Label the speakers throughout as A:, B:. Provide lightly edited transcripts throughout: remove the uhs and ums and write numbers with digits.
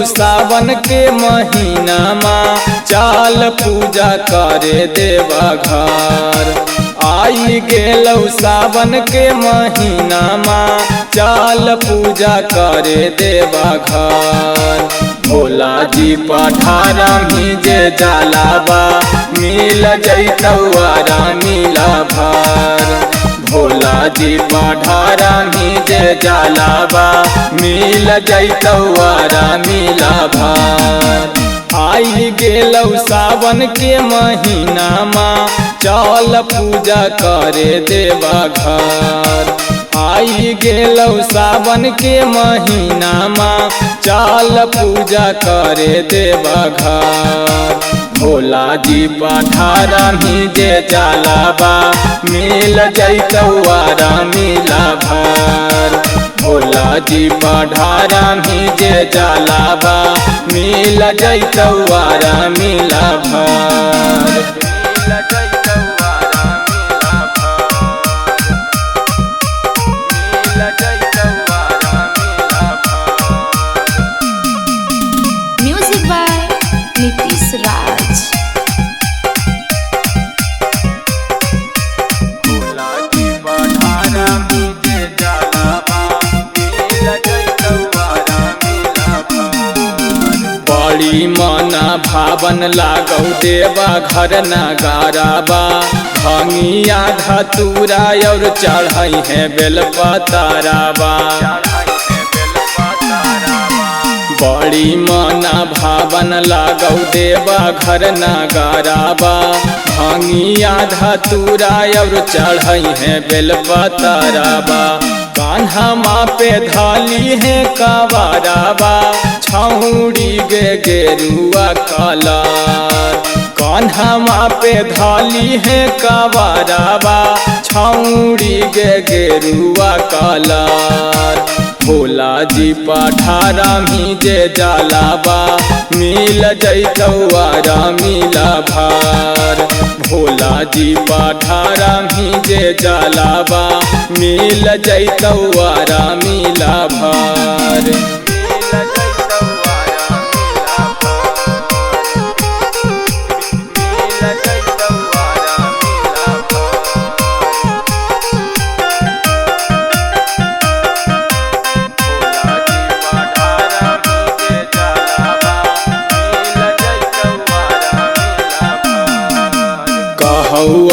A: सावन के महीना माँ चाल पूजा करे देवा घर। आई गेलौ सावन के महीना माँ चाल पूजा करे देवा घर। भोला जी पठारा जे जलावा मिल जैतौ मिला भर। भोला जी पठारा जे जलावा मिल जैतौ मिला भर। आई गेलौ सावन के महीना माँ चाल पूजा करे देवा घर। आई गेलौ सावन के महीना माँ चाल पूजा करे देवा घर। भोला जी पठारा जे जलावा मिल जैतौ मिला भर। भोला जी पठारा जे जलावा मिल जैतौ मिला भर।
B: म्यूजिक बाय नीतीश राज।
A: बड़ी मना भावन लागौ देवा घर नगाराबा। भंगिया धतूरा और चढ़ई है बेलपताराबा। बड़ी मना भावन लागौ देवा घर नगाराबा। भंगिया धतूरा और चढ़ई है बेलपताराबा। कान्हा माँ पे धाली है कवाराबा छौड़ी गेरुआ कलर। कान्हा माँ पे धाली है कवाराबा छौड़ी गेरुआ कलर। भोला जी पठारा जे जलावा मिल जैतौ मिला भर। भोला जी पठारा जे जलावा मिल जैतौ मिला भर।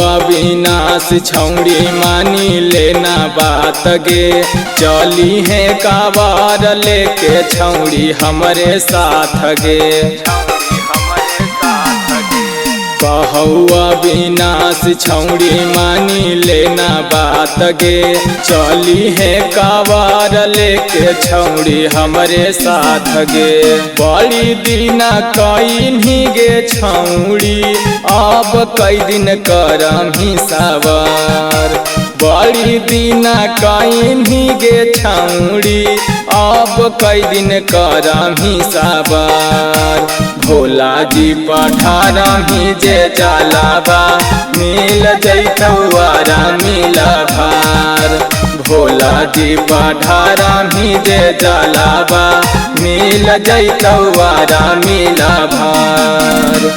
A: अविनाश छौड़ी मानी लेना बात गे। चली है कावार लेके छौड़ी हमरे साथ गे। कहौआ विनाश छौड़ी मानी लेना बात गे। चली है कावार लेके छौड़ी हमरे साथ गे। बड़ी दिन कईनी गे छौड़ी अब कई दिन करही सवार। बड़ी दिन कईनी गे छौड़ी अब कई दिन करही सवार। भोला जी पठारा जे जलावा मिल जैतौ मिला भर। भोला जी पठारा जे जलावा मिल जैतौ मिला भर।